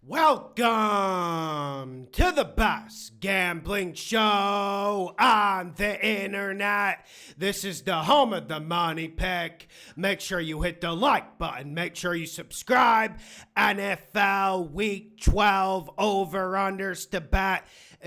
Welcome to the best gambling show on the internet. This is the home of the money pick. Make sure you hit the like button. Make sure you subscribe. NFL Week 12 over-unders to bet.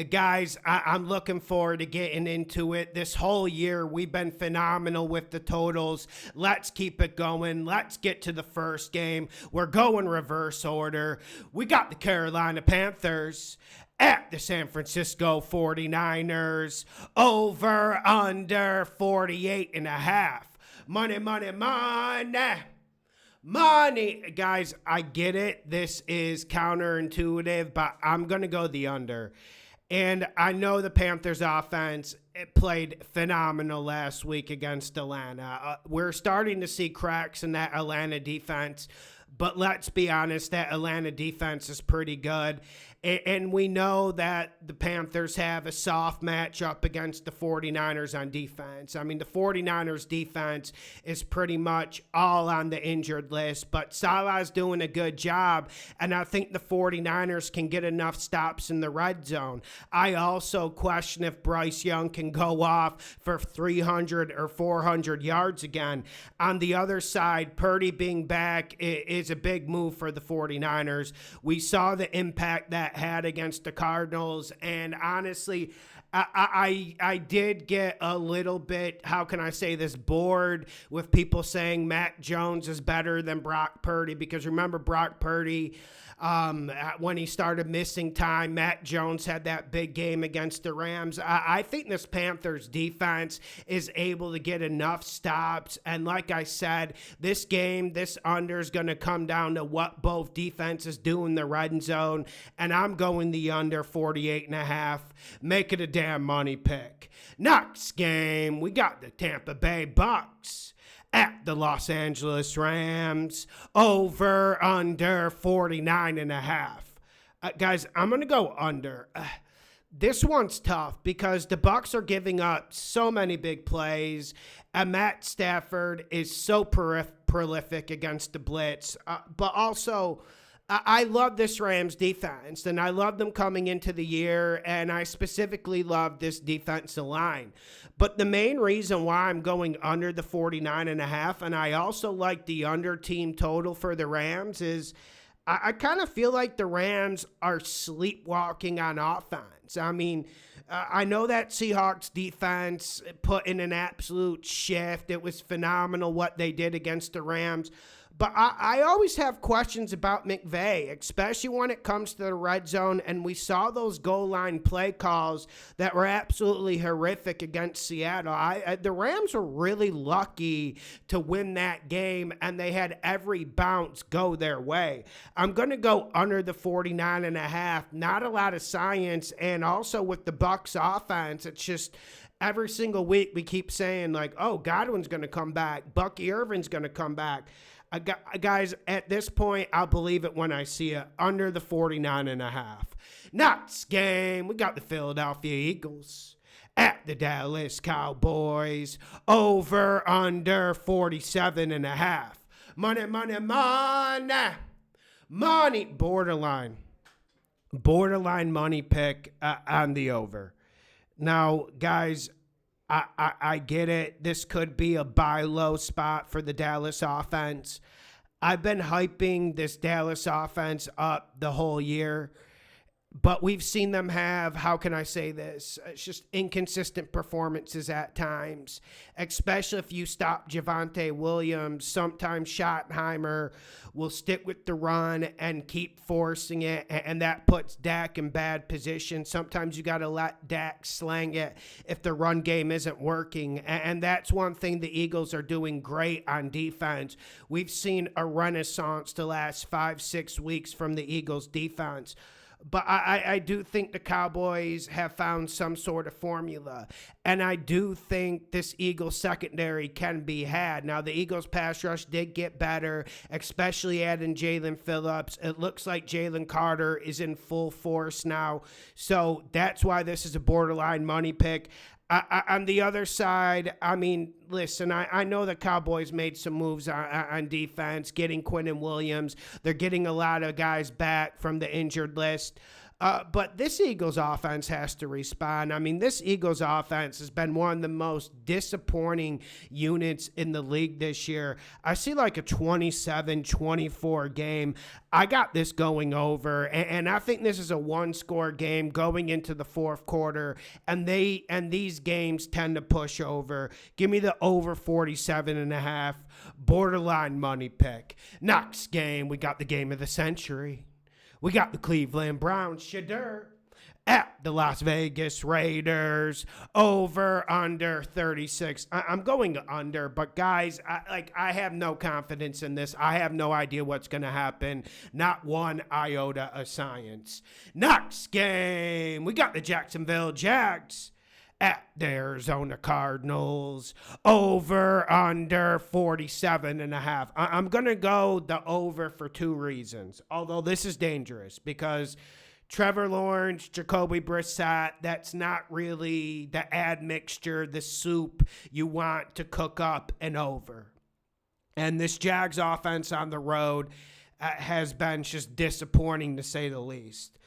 Guys, I'm looking forward to getting into it. This whole year, we've been phenomenal with the totals. Let's keep it going. Let's get to the first game. We're going reverse order. We got the Carolina Panthers at the San Francisco 49ers. Over, under 48.5. Money, money, money. Money. Guys, I get it. This is counterintuitive, but I'm going to go the under. And I know the Panthers offense played phenomenal last week against Atlanta. We're starting to see cracks in that Atlanta defense, but let's be honest, that Atlanta defense is pretty good. And we know that the Panthers have a soft matchup against the 49ers on defense. I mean, the 49ers defense is pretty much all on the injured list, but Salah's doing a good job, and I think the 49ers can get enough stops in the red zone. I also question if Bryce Young can go off for 300 or 400 yards again. On the other side, Purdy being back is a big move for the 49ers. We saw the impact that had against the Cardinals, and honestly, I did get a little bit, how can I say this, bored with people saying Mac Jones is better than Brock Purdy, because remember Brock Purdy, when he started missing time, Mac Jones had that big game against the Rams. I think this Panthers defense is able to get enough stops, and like I said, this game, this under is going to come down to what both defenses do in the red zone, and I'm going the under 48.5. Make it a damn money pick. Next game, we got the Tampa Bay Bucks at the Los Angeles Rams. Over, under 49.5. Guys, I'm going to go under. This one's tough because the Bucks are giving up so many big plays, and Matt Stafford is so prolific against the blitz. But also, I love this Rams defense, and I love them coming into the year, and I specifically love this defensive line. But the main reason why I'm going under the 49.5, and I also like the under team total for the Rams, is I kind of feel like the Rams are sleepwalking on offense. I mean, I know that Seahawks defense put in an absolute shift. It was phenomenal what they did against the Rams. But I always have questions about McVay, especially when it comes to the red zone. And we saw those goal line play calls that were absolutely horrific against Seattle. The Rams were really lucky to win that game, and they had every bounce go their way. I'm going to go under the 49.5. Not a lot of science. And also with the Bucs offense, it's just every single week we keep saying like, oh, Godwin's going to come back. Bucky Irvin's going to come back. Guys, at this point, I'll believe it when I see it. Under the 49.5. Next game, we got the Philadelphia Eagles at the Dallas Cowboys. Over, under 47.5. Money, money, money. Money, borderline money pick on the over. Now, guys, I get it. This could be a buy low spot for the Dallas offense. I've been hyping this Dallas offense up the whole year, but we've seen them have, how can I say this? It's just inconsistent performances at times, especially if you stop Javonte Williams. Sometimes Schottenheimer will stick with the run and keep forcing it, and that puts Dak in bad position. Sometimes you got to let Dak slang it if the run game isn't working, and that's one thing the Eagles are doing great on defense. We've seen a renaissance the last 5-6 weeks from the Eagles defense. But I do think the Cowboys have found some sort of formula. And I do think this Eagles secondary can be had. Now, the Eagles pass rush did get better, especially adding Jalen Phillips. It looks like Jalen Carter is in full force now. So that's why this is a borderline money pick. On the other side, I mean, listen, I know the Cowboys made some moves on defense, getting Quinnen Williams. They're getting a lot of guys back from the injured list. But this Eagles offense has to respond. I mean, this Eagles offense has been one of the most disappointing units in the league this year. I see like a 27-24 game. I got this going over, and I think this is a one-score game going into the fourth quarter, and these games tend to push over. Give me the over 47.5, borderline money pick. Next game, we got the game of the century. We got the Cleveland Browns, Shadur, at the Las Vegas Raiders, over, under 36. I'm going under, but guys, I have no confidence in this. I have no idea what's going to happen. Not one iota of science. Next game, we got the Jacksonville Jags at the Arizona Cardinals, over, under 47.5. I'm going to go the over for two reasons, although this is dangerous because Trevor Lawrence, Jacoby Brissett, that's not really the admixture, the soup you want to cook up and over. And this Jags offense on the road has been just disappointing to say the least.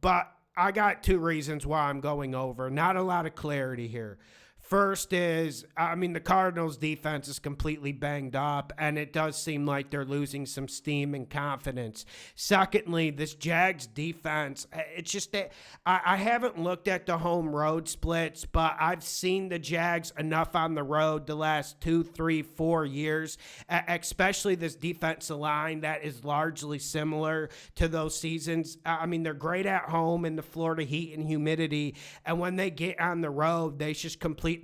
But I got two reasons why I'm going over. Not a lot of clarity here. First is, I mean, the Cardinals' defense is completely banged up, and it does seem like they're losing some steam and confidence. Secondly, this Jags defense, it's just that I haven't looked at the home road splits, but I've seen the Jags enough on the road the last 2, 3, 4 years, especially this defensive line that is largely similar to those seasons. I mean, they're great at home in the Florida heat and humidity, and when they get on the road, they just completely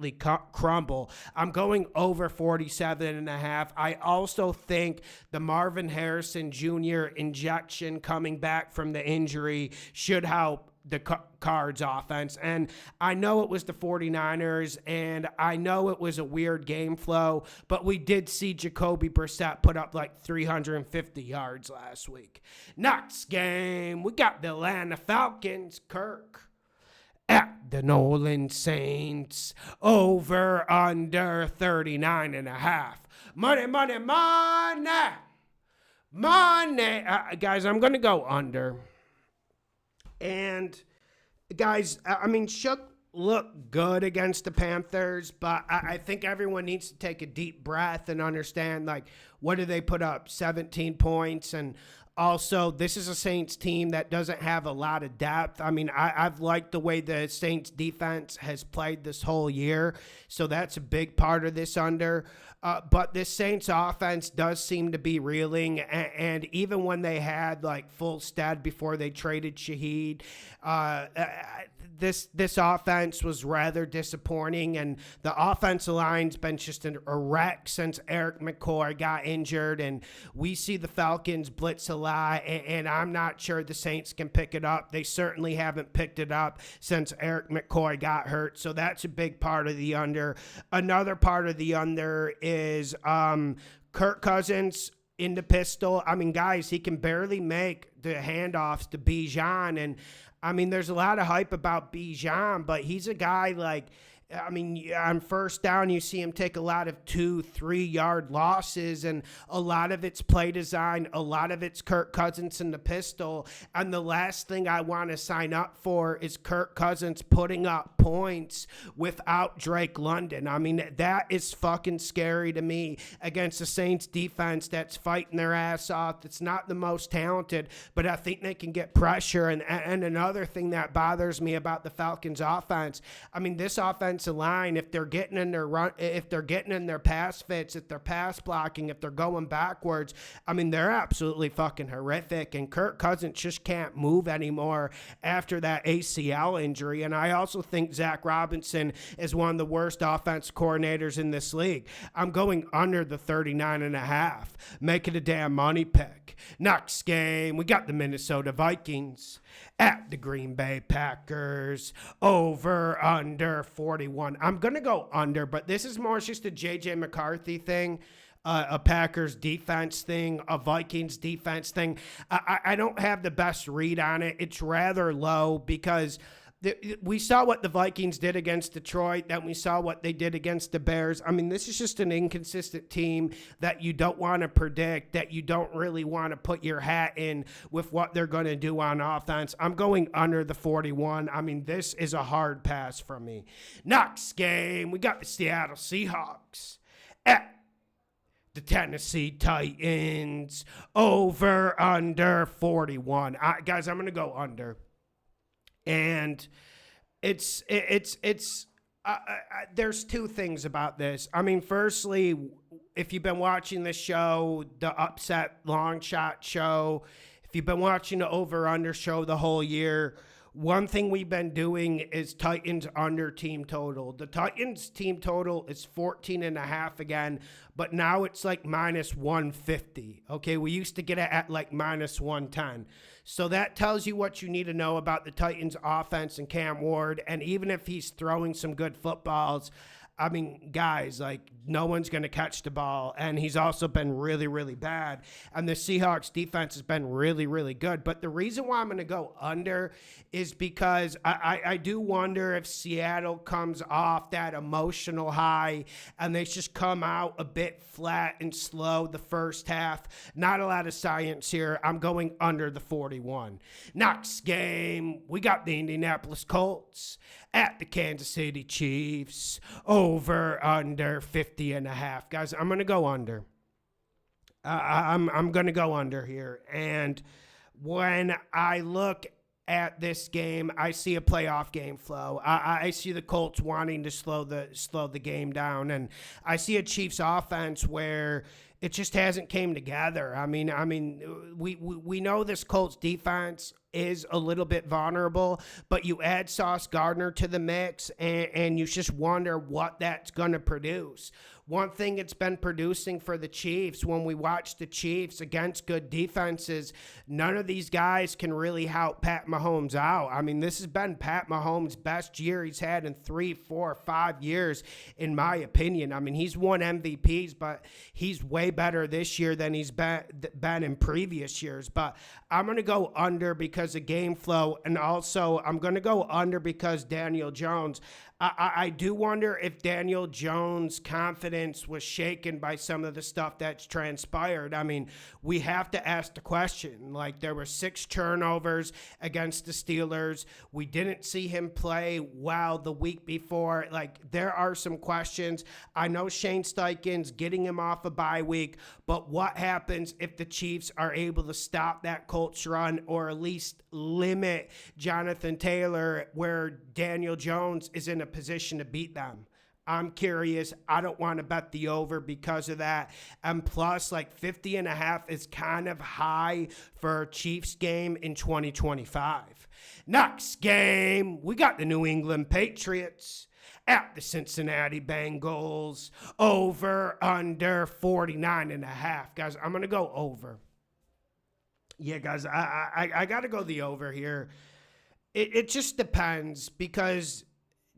crumble. I'm going over 47.5. I also think the Marvin Harrison Jr. injection coming back from the injury should help the Cards offense. And I know it was the 49ers, and I know it was a weird game flow, but we did see Jacoby Brissett put up like 350 yards last week. Next game, we got the Atlanta Falcons, Kirk, at the New Orleans Saints, over, under 39.5. Money, money, money. Money. Guys, I'm going to go under. And, guys, I mean, Shook looked good against the Panthers, but I think everyone needs to take a deep breath and understand, like, what do they put up? 17 points. And also, this is a Saints team that doesn't have a lot of depth. I mean, I've liked the way the Saints defense has played this whole year, so that's a big part of this under. But this Saints offense does seem to be reeling, and even when they had like full stat before they traded Shaheed, this offense was rather disappointing, and the offensive line's been just a wreck since Eric McCoy got injured, and we see the Falcons blitz a lot, and I'm not sure the Saints can pick it up. They certainly haven't picked it up since Eric McCoy got hurt, so that's a big part of the under. Another part of the under is Kirk Cousins in the pistol. I mean, guys, he can barely make the handoffs to Bijan, and I mean, there's a lot of hype about Bijan, but he's a guy like, I mean, on first down, you see him take a lot of 2-3 yard losses, and a lot of it's play design, a lot of it's Kirk Cousins in the pistol. And the last thing I want to sign up for is Kirk Cousins putting up points without Drake London. I mean, that is fucking scary to me against the Saints defense that's fighting their ass off. It's not the most talented, but I think they can get pressure. And another thing that bothers me about the Falcons offense, I mean, this offense line, if they're getting in their run, if they're getting in their pass fits, if they're pass blocking, if they're going backwards, I mean, they're absolutely fucking horrific, and Kirk Cousins just can't move anymore after that ACL injury. And I also think Zach Robinson is one of the worst offense coordinators in this league. I'm going under the 39.5. Make it a damn money pick. Next game, we got the Minnesota Vikings at the Green Bay Packers, over, under 41. I'm going to go under, but this is more just a J.J. McCarthy thing, a Packers defense thing, a Vikings defense thing. I don't have the best read on it. It's rather low because We saw what the Vikings did against Detroit, then we saw what they did against the Bears. I mean, this is just an inconsistent team that you don't want to predict, that you don't really want to put your hat in with what they're going to do on offense. I'm going under the 41. I mean, this is a hard pass from me. Next game, we got the Seattle Seahawks at the Tennessee Titans. Over, under 41. Guys, I'm going to go under. And there's two things about this. I mean, firstly, if you've been watching the show, the Upset Long Shot show, if you've been watching the Over Under show the whole year, one thing we've been doing is Titans under team total. The Titans team total is 14.5 again, but now it's like minus 150. Okay, we used to get it at like minus 110. So that tells you what you need to know about the Titans offense and Cam Ward. And even if he's throwing some good footballs, I mean, guys, like, no one's going to catch the ball. And he's also been really, really bad. And the Seahawks defense has been really, really good. But the reason why I'm going to go under is because I do wonder if Seattle comes off that emotional high and they just come out a bit flat and slow the first half. Not a lot of science here. I'm going under the 41. Next game, we got the Indianapolis Colts at the Kansas City Chiefs. Over, under 50.5. Guys, I'm going to go under. I'm going to go under here. And when I look at this game, I see a playoff game flow. I see the Colts wanting to slow the game down. And I see a Chiefs offense where it just hasn't came together. I mean, we know this Colts defense is a little bit vulnerable, but you add Sauce Gardner to the mix, and you just wonder what that's going to produce. One thing it's been producing for the Chiefs, when we watch the Chiefs against good defenses, none of these guys can really help Pat Mahomes out. I mean, this has been Pat Mahomes' best year he's had in 3, 4, 5 years, in my opinion. I mean, he's won MVPs, but he's way better this year than he's been in previous years. But I'm going to go under because of game flow, and also I'm going to go under because Daniel Jones. I do wonder if Daniel Jones' confidence was shaken by some of the stuff that's transpired. I mean, we have to ask the question. Like, there were 6 turnovers against the Steelers. We didn't see him play well the week before. Like, there are some questions. I know Shane Steichen's getting him off a bye week, but what happens if the Chiefs are able to stop that Colts run, or at least limit Jonathan Taylor, where Daniel Jones is in a position to beat them? I'm curious. I don't want to bet the over because of that. And plus, like, 50.5 is kind of high for a Chiefs game in 2025. Next game, we got the New England Patriots at the Cincinnati Bengals. Over, under 49.5. Guys, I'm going to go over. Yeah, guys, I got to go the over here. It just depends, because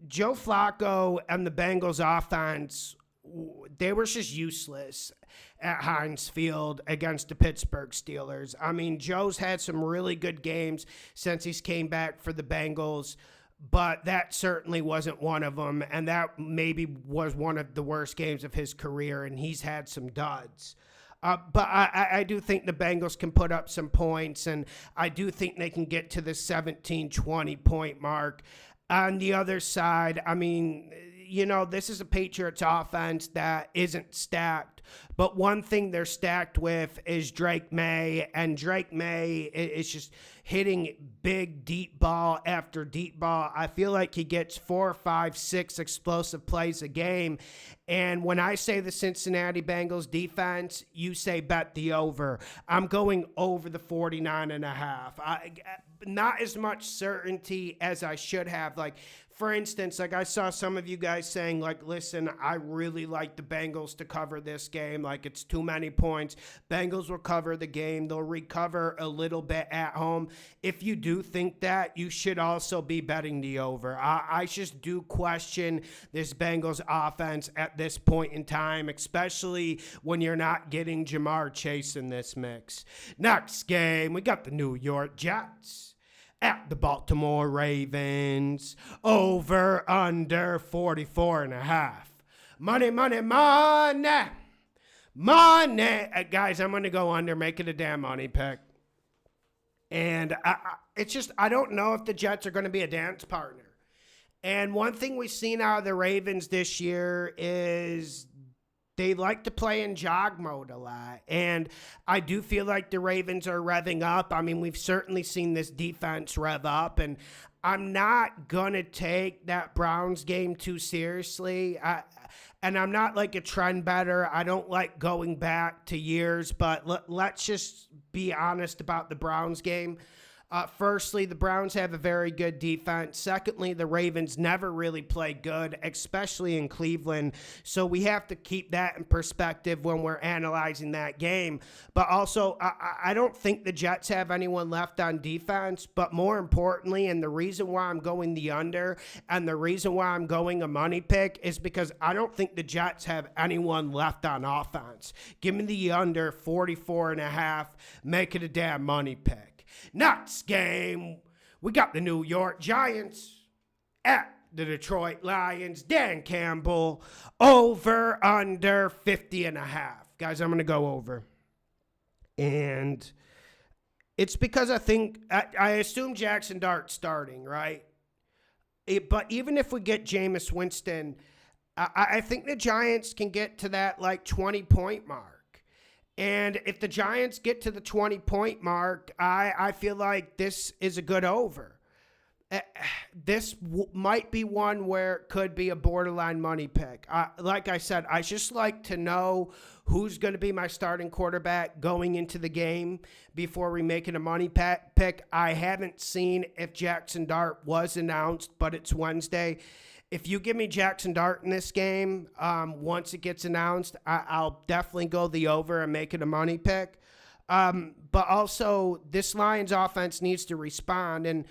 Joe Flacco and the Bengals offense, they were just useless at Heinz Field against the Pittsburgh Steelers. I mean, Joe's had some really good games since he's came back for the Bengals, but that certainly wasn't one of them, and that maybe was one of the worst games of his career, and he's had some duds. But I do think the Bengals can put up some points, and I do think they can get to the 17, 20-point mark. On the other side, I mean, you know, this is a Patriots offense that isn't stacked. But one thing they're stacked with is Drake May, and Drake May is just hitting big deep ball after deep ball. I feel like he gets 4, 5, 6 explosive plays a game. And when I say the Cincinnati Bengals defense, you say bet the over. I'm going over the 49.5. Not as much certainty as I should have. Like, for instance, like, I saw some of you guys saying, like, listen, I really like the Bengals to cover this game. Like, it's too many points. Bengals will cover the game. They'll recover a little bit at home. If you do think that, you should also be betting the over. I just do question this Bengals offense at this point in time, especially when you're not getting Jamar Chase in this mix. Next game, we got the New York Jets at the Baltimore Ravens. Over under 44.5. Money, money, money. Money. Guys, I'm going to go under, make it a damn money pick. And I don't know if the Jets are going to be a dance partner. And one thing we've seen out of the Ravens this year is they like to play in jog mode a lot. And I do feel like the Ravens are revving up. I mean, we've certainly seen this defense rev up. And I'm not going to take that Browns game too seriously. And I'm not like a trend better. I don't like going back to years. But let's just be honest about the Browns game. Firstly, the Browns have a very good defense. Secondly, the Ravens never really play good, especially in Cleveland. So we have to keep that in perspective when we're analyzing that game. But also, I don't think the Jets have anyone left on defense. But more importantly, and the reason why I'm going the under and the reason why I'm going a money pick is because I don't think the Jets have anyone left on offense. Give me the under 44.5. Make it a damn money pick. Next game, we got the New York Giants at the Detroit Lions. Dan Campbell, over, under 50.5. Guys, I'm going to go over. And it's because I assume Jackson Dart's starting, right? But even if we get Jameis Winston, I think the Giants can get to that like 20-point mark. And if the Giants get to the 20-point mark, I feel like this is a good over. This might be one where it could be a borderline money pick. Like I said, I just like to know who's going to be my starting quarterback going into the game before we make it a money pick. I haven't seen if Jackson Dart was announced, but it's Wednesday. If you give me Jackson Dart in this game, once it gets announced, I'll definitely go the over and make it a money pick. But also, this Lions offense needs to respond. And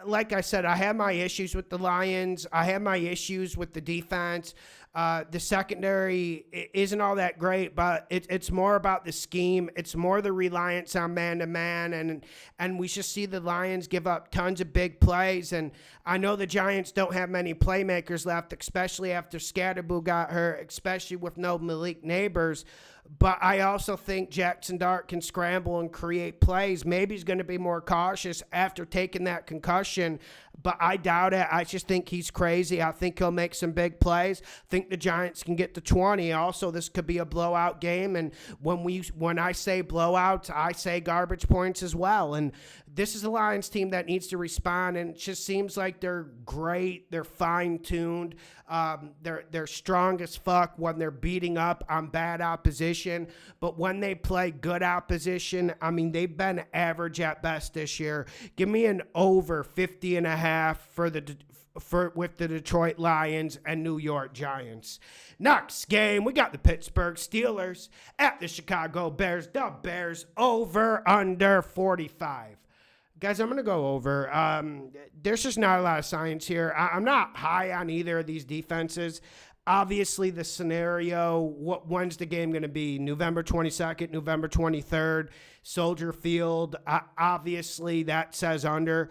like I said, I have my issues with the Lions. I have my issues with the defense. The secondary isn't all that great, but it's more about the scheme. It's more the reliance on man-to-man, and we just see the Lions give up tons of big plays. And I know the Giants don't have many playmakers left, especially after Scatterboo got hurt, especially with no Malik Neighbors. But I also think Jackson Dart can scramble and create plays. Maybe he's going to be more cautious after taking that concussion, but I doubt it. I just think he's crazy. I think he'll make some big plays. I think the Giants can get to 20. Also, this could be a blowout game, and when I say blowouts, I say garbage points as well. And this is a Lions team that needs to respond, and it just seems like they're great. They're fine-tuned. They're strong as fuck when they're beating up on bad opposition. But when they play good opposition, I mean, they've been average at best this year. Give me an over 50.5 with the Detroit Lions and New York Giants. Next game, we got the Pittsburgh Steelers at the Chicago Bears. The Bears over under 45. Guys, I'm going to go over. There's just not a lot of science here. I'm not high on either of these defenses. Obviously, the scenario, when's the game going to be? November 22nd, November 23rd, Soldier Field. Obviously, that says under.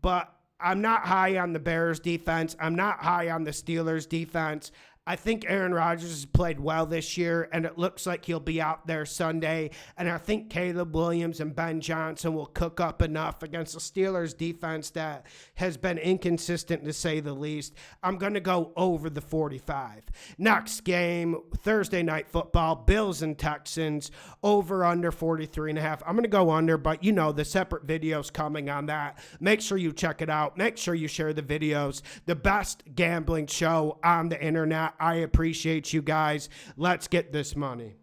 But I'm not high on the Bears defense. I'm not high on the Steelers defense. I think Aaron Rodgers has played well this year, and it looks like he'll be out there Sunday. And I think Caleb Williams and Ben Johnson will cook up enough against the Steelers defense that has been inconsistent, to say the least. I'm going to go over the 45. Next game, Thursday Night Football, Bills and Texans, over under 43.5. I'm going to go under, but you know, the separate videos coming on that. Make sure you check it out. Make sure you share the videos. The best gambling show on the internet. I appreciate you guys. Let's get this money.